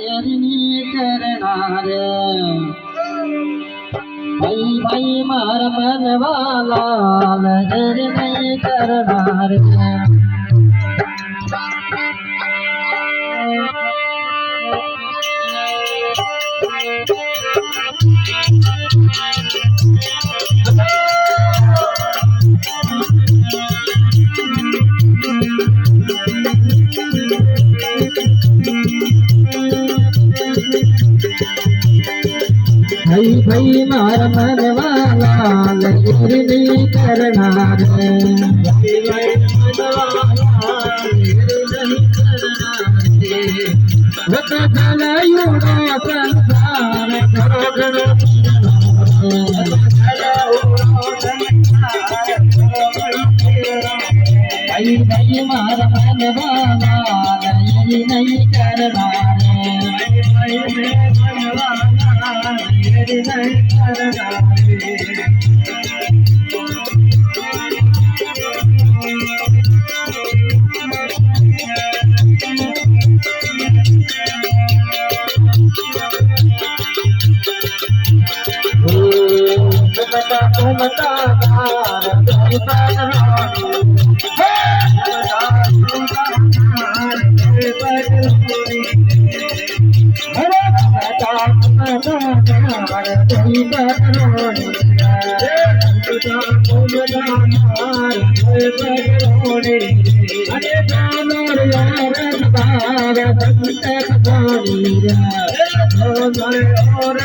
એરની કરનાર ભાઈ ભાઈ મારા મનવાલા એરની કરનાર भाई भाई मार मनवाला लहरी करनार भाई भाई मनवाला लहरी करनार संसार करो गणो भाई भाई मार मनवाला लहरी नहीं करनार भाई भाई मनवाला नहीं और